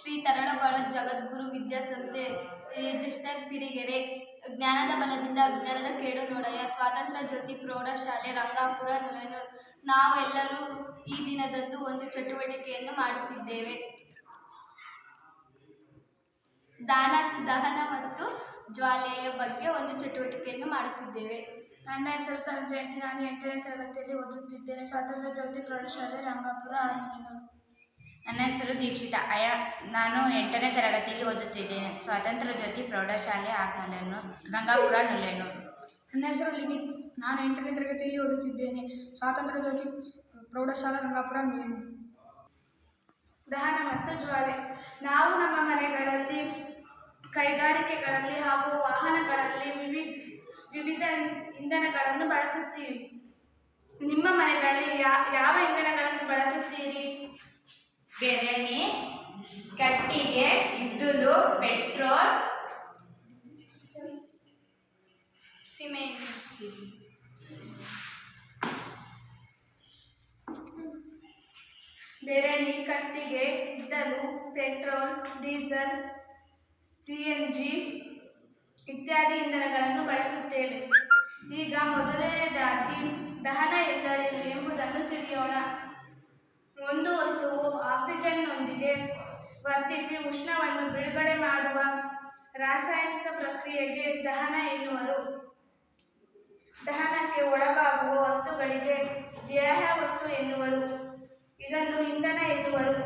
ಶ್ರೀ ತರಳಬಾಳ ಜಗದ್ಗುರು ವಿದ್ಯಾಸಂಸ್ಥೆ ರಿಜಿಸ್ಟರ್ ಸಿರಿಗೆರೆ. ಜ್ಞಾನದ ಬಲದಿಂದ ಅಜ್ಞಾನದ ಕೇಡು ನೋಡಯ್ಯ. ಸ್ವಾತಂತ್ರ್ಯ ಜ್ಯೋತಿ ಪ್ರೌಢಶಾಲೆ ರಂಗಾಪುರ ನೂಲೇನೂರು. ನಾವೆಲ್ಲರೂ ಈ ದಿನದಂದು ಒಂದು ಚಟುವಟಿಕೆಯನ್ನು ಮಾಡುತ್ತಿದ್ದೇವೆ. ದಹನ ಮತ್ತು ಜ್ವಾಲೆಯ ಬಗ್ಗೆ ಒಂದು ಚಟುವಟಿಕೆಯನ್ನು ಮಾಡುತ್ತಿದ್ದೇವೆ. ನನ್ನ ಹೆಸರು ತನುಜಯಂತಿ. ನಾನು 8ನೇ ತರಗತಿಯಲ್ಲಿ ಓದುತ್ತಿದ್ದೇನೆ. ಸ್ವಾತಂತ್ರ್ಯ ಜ್ಯೋತಿ ಪ್ರೌಢಶಾಲೆ ರಂಗಾಪುರ ನೂಲೇನೂರು. ನನ್ನ ಹೆಸರು ದೀಕ್ಷಿತಾ. ನಾನು 8ನೇ ತರಗತಿಯಲ್ಲಿ ಓದುತ್ತಿದ್ದೇನೆ. ಸ್ವಾತಂತ್ರ್ಯ ಜ್ಯೋತಿ ಪ್ರೌಢಶಾಲೆ ರಂಗಾಪುರ ನೂಲೇನೂರು. ನನ್ನ ಹೆಸರು ಲಿನಿತ್. ನಾನು 8ನೇ ತರಗತಿಯಲ್ಲಿ ಓದುತ್ತಿದ್ದೇನೆ. ಸ್ವಾತಂತ್ರ್ಯ ಜ್ಯೋತಿ ಪ್ರೌಢಶಾಲಾ ರಂಗಾಪುರ ನೂಲೇನೂರು. ದಹನ ಮತ್ತು ಜ್ವಾಲೆ. ನಾವು ನಮ್ಮ ಮನೆಗಳಲ್ಲಿ, ಕೈಗಾರಿಕೆಗಳಲ್ಲಿ ಹಾಗೂ ವಾಹನಗಳಲ್ಲಿ ವಿವಿಧ ಇಂಧನಗಳನ್ನು ಬಳಸುತ್ತೀವಿ. ನಿಮ್ಮ ಮನೆಗಳಲ್ಲಿ ಯಾವ ಇಂಧನಗಳನ್ನು ಬಳಸುತ್ತೀರಿ? ಬೆರಣಿ, ಕಟ್ಟಿಗೆ, ಇದ್ದಿಲು, ಪೆಟ್ರೋಲ್, ಸಿಮೆಂಟ್. ಬೆರಣಿ, ಕಟ್ಟಿಗೆ, ಇದ್ದಿಲು, ಪೆಟ್ರೋಲ್, ಡೀಸೆಲ್, CNG ಇತ್ಯಾದಿ ಇಂಧನಗಳನ್ನು ಬಳಸುತ್ತೇವೆ. ಈಗ ಮೊದಲನೆಯದಾಗಿ ದಹನ ಎಂದರೇನು ಎಂಬುದನ್ನು ತಿಳಿಯೋಣ. ಒಂದು ವಸ್ತುವು ಆಕ್ಸಿಜನ್ನೊಂದಿಗೆ ವರ್ತಿಸಿ ಉಷ್ಣವನ್ನು ಬಿಡುಗಡೆ ಮಾಡುವ ರಾಸಾಯನಿಕ ಪ್ರಕ್ರಿಯೆಗೆ ದಹನ ಎನ್ನುವರು. ದಹನಕ್ಕೆ ಒಳಗಾಗುವ ವಸ್ತುಗಳಿಗೆ ದೇಹ ವಸ್ತು ಎನ್ನುವರು. ಇದನ್ನು ಇಂಧನ ಎನ್ನುವರು.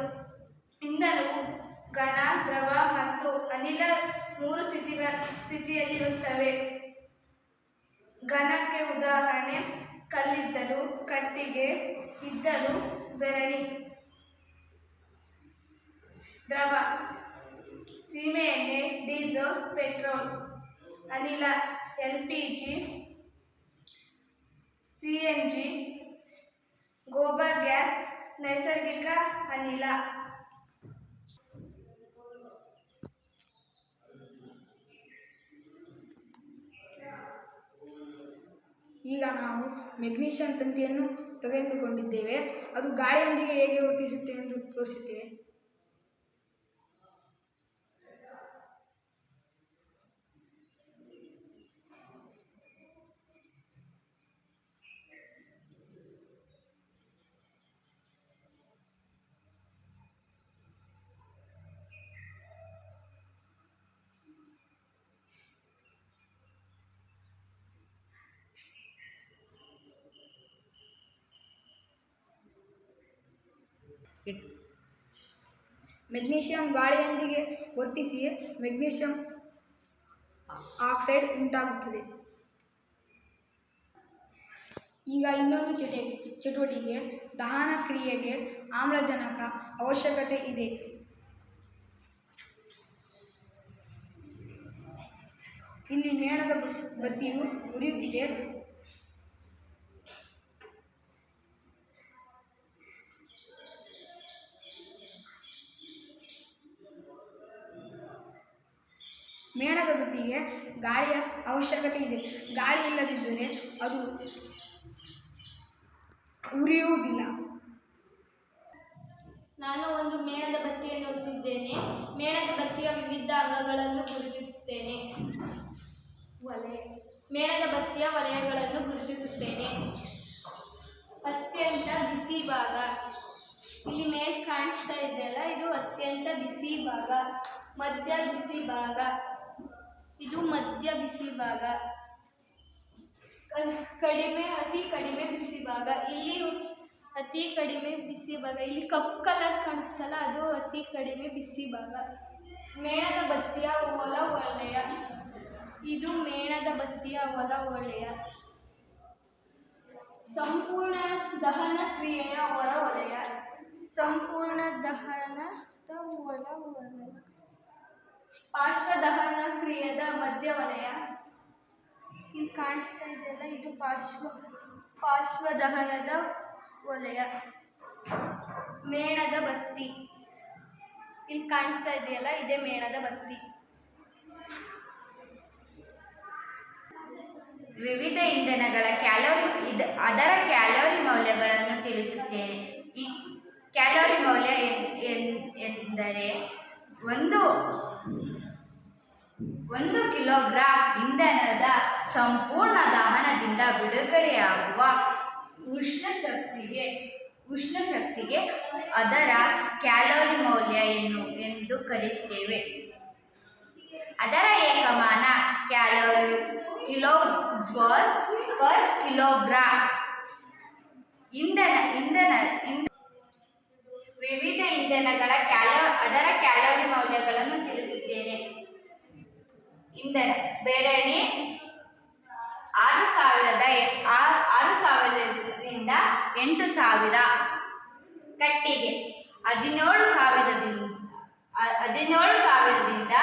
ಇಂಧನವು ಘನ, ದ್ರವ ಮತ್ತು ಅನಿಲ 3 ಸ್ಥಿತಿಯಲ್ಲಿರುತ್ತವೆ. ಘನಕ್ಕೆ ಉದಾಹರಣೆ ಕಲ್ಲಿದ್ದಲು, ಕಟ್ಟಿಗೆ, ಇದ್ದಿಲು, ಬೆರಣಿ. ದ್ರವ ಸೀಮೆಎಣ್ಣೆ, ಡೀಸೆಲ್, ಪೆಟ್ರೋಲ್. ಅನಿಲ LPG, CNG, ಗೋಬರ್ ಗ್ಯಾಸ್, ನೈಸರ್ಗಿಕ ಅನಿಲ. ಈಗ ನಾವು ಮೆಗ್ನೀಷಿಯಂ ತಂತಿಯನ್ನು ತೆಗೆದುಕೊಂಡಿದ್ದೇವೆ. ಅದು ಗಾಳಿಯೊಂದಿಗೆ ಹೇಗೆ ವರ್ತಿಸುತ್ತೆ ಎಂದು ತೋರಿಸುತ್ತೇವೆ. ಮೆಗ್ನೀಷಿಯಂ ಗಾಳಿಯೊಂದಿಗೆ ವರ್ತಿಸಿ ಮೆಗ್ನೀಷಿಯಂ ಆಕ್ಸೈಡ್ ಉಂಟಾಗುತ್ತದೆ. ಈಗ ಇನ್ನೊಂದು ಚಟುವಟಿಕೆ. ದಹನ ಕ್ರಿಯೆಗೆ ಆಮ್ಲಜನಕ ಅವಶ್ಯಕತೆ ಇದೆ. ಇಲ್ಲಿ ಮೇಣದ ಬತ್ತಿಯು ಉರಿಯುತ್ತಿದೆ. ಮೇಣದ ಬತ್ತಿಗೆ ಗಾಳಿಯ ಅವಶ್ಯಕತೆ ಇದೆ. ಗಾಳಿ ಇಲ್ಲದಿದ್ದರೆ ಅದು ಉರಿಯುವುದಿಲ್ಲ. ನಾನು ಒಂದು ಮೇಣದ ಬತ್ತಿಯನ್ನು ಹೊತ್ತಿದ್ದೇನೆ. ಮೇಣದ ಬತ್ತಿಯ ವಿವಿಧ ಅಂಗಗಳನ್ನು ಗುರುತಿಸುತ್ತೇನೆ. ಮೇಣದ ಬತ್ತಿಯ ವಲಯಗಳನ್ನು ಗುರುತಿಸುತ್ತೇನೆ. ಅತ್ಯಂತ ಬಿಸಿ ಭಾಗ. ಇಲ್ಲಿ ಮೇಲೆ ಕಾಣಿಸ್ತಾ ಇದೆಯಲ್ಲ, ಇದು ಅತ್ಯಂತ ಬಿಸಿ ಭಾಗ. ಮಧ್ಯ ಬಿಸಿ ಭಾಗ. ಇದು ಮಧ್ಯ ಬಿಸಿ ಭಾಗ. ಅತಿ ಕಡಿಮೆ ಬಿಸಿ ಭಾಗ. ಇಲ್ಲಿ ಅತಿ ಕಡಿಮೆ ಬಿಸಿ ಭಾಗ. ಇಲ್ಲಿ ಕಪ್ಪು ಕಲರ್ ಕಾಣುತ್ತಲ್ಲ, ಅದು ಅತಿ ಕಡಿಮೆ ಬಿಸಿ ಭಾಗ. ಮೇಣದ ಬತ್ತಿಯ ಹೊಲ ವಲಯ. ಇದು ಮೇಣದ ಬತ್ತಿಯ ಹೊಲ ವಲಯ. ಸಂಪೂರ್ಣ ದಹನ ಕ್ರಿಯೆಯ ಹೊರ ವಲಯ. ಸಂಪೂರ್ಣ ದಹನದ ಹೊರ ವಲಯ. ಪಾರ್ಶ್ವ ದಹನ ಕ್ರಿಯೆಯ ಮಧ್ಯ ವಲಯ. ಇಲ್ಲಿ ಕಾಣಿಸ್ತಾ ಇದೆಯಲ್ಲ, ಇದು ಪಾರ್ಶ್ವ ದಹನದ ವಲಯ. ಮೇಣದ ಬತ್ತಿ. ಇಲ್ಲಿ ಕಾಣಿಸ್ತಾ ಇದೆಯಲ್ಲ, ಇದೇ ಮೇಣದ ಬತ್ತಿ. ವಿವಿಧ ಇಂಧನಗಳ ಅದರ ಕ್ಯಾಲೋರಿ ಮೌಲ್ಯಗಳನ್ನು ತಿಳಿಸುತ್ತೇನೆ. ಈ ಕ್ಯಾಲೋರಿ ಮೌಲ್ಯ ಎಂದರೆ ಒಂದು ಕಿಲೋಗ್ರಾಂ ಇಂಧನದ ಸಂಪೂರ್ಣ ದಹನದಿಂದ ಬಿಡುಗಡೆಯಾಗುವ ಉಷ್ಣ ಶಕ್ತಿಗೆ ಅದರ ಕ್ಯಾಲೋರಿ ಮೌಲ್ಯ ಎಂದು ಕರೆಯುತ್ತೇವೆ. ಅದರ ಏಕಮಾನ ಕ್ಯಾಲೋರಿ ಕಿಲೋಜೌಲ್ ಪರ್ ಕಿಲೋಗ್ರಾಂ. ವಿವಿಧ ಇಂಧನಗಳ ಅದರ ಕ್ಯಾಲೋರಿ ಮೌಲ್ಯಗಳನ್ನು ತಿಳಿಸುತ್ತೇನೆ. ಇಂಧನ ಬೆರಣಿ 6,000ರಿಂದ 8,000. ಕಟ್ಟಿಗೆ 17,000ದಿಂದ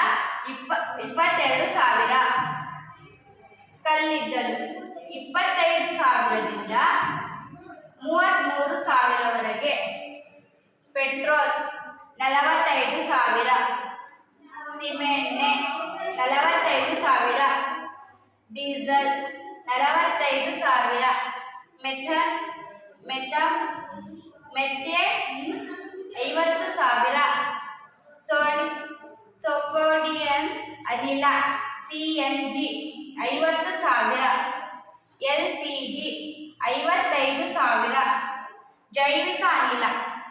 22,000. ಕಲ್ಲಿದ್ದಲು 25,000ದಿಂದ 33,000ವರೆಗೆ. ಪೆಟ್ರೋಲ್ 45,000. ಸಿಮೆಣ್ಣೆ 45,000. ಡೀಸೆಲ್ 45,000. ಮೆಥೇನ್ 50,000. ಸೋಡಿಯಂ ಅನಿಲ CNG 50,000. LPG 55,000. ಜೈವಿಕ ಅನಿಲ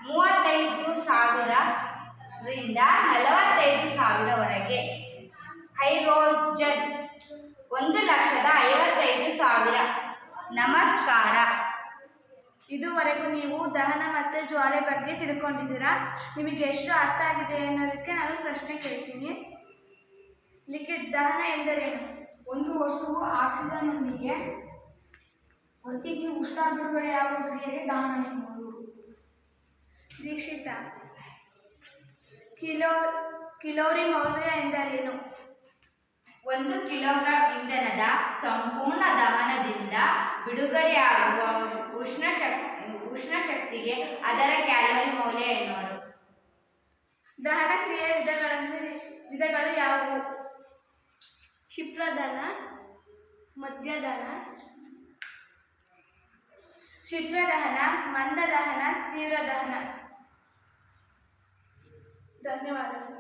35,000ರಿಂದ 45,000ವರೆಗೆ. ಹೈಡ್ರೋಜನ್ 1,55,000. ನಮಸ್ಕಾರ. ಇದುವರೆಗೂ ನೀವು ದಹನ ಮತ್ತು ಜ್ವಾಲೆ ಬಗ್ಗೆ ತಿಳ್ಕೊಂಡಿದ್ದೀರಾ. ನಿಮಗೆ ಎಷ್ಟು ಅರ್ಥ ಆಗಿದೆ ಅನ್ನೋದಕ್ಕೆ ನಾನು ಪ್ರಶ್ನೆ ಕೇಳ್ತೀನಿ. ಲಿಕ್ವಿಡ್ ದಹನ ಎಂದರೇನು? ಒಂದು ವಸ್ತುವು ಆಕ್ಸಿಜನ್ನೊಂದಿಗೆ ವರ್ತಿಸಿ ಉಷ್ಣ ಬಿಡುಗಡೆಯಾಗುವ ಕ್ರಿಯೆಗೆ ದಹನ ಎನ್ನುವುದು. ದೀಕ್ಷಿತ, ಕಿಲೋರಿ ಮೌಲ್ಯ ಎಂದರೇನು? 1 ಕಿಲೋಗ್ರಾಂ ಇಂಧನದ ಸಂಪೂರ್ಣ ದಹನದಿಂದ ಬಿಡುಗಡೆಯಾಗುವ ಉಷ್ಣ ಶಕ್ತಿಗೆ ಅದರ ಕ್ಯಾಲೋರಿ ಮೌಲ್ಯ ಎನ್ನುವರು. ದಹನ ಕ್ರಿಯೆಯ ವಿಧಗಳು ಯಾವುವು? ಕ್ಷಿಪ್ರದಹನ, ಮಧ್ಯದಹನ, ಕ್ಷಿಪ್ರದಹನ, ಮಂದದಹನ, ತೀವ್ರ ದಹನ. ಧನ್ಯವಾದಗಳು.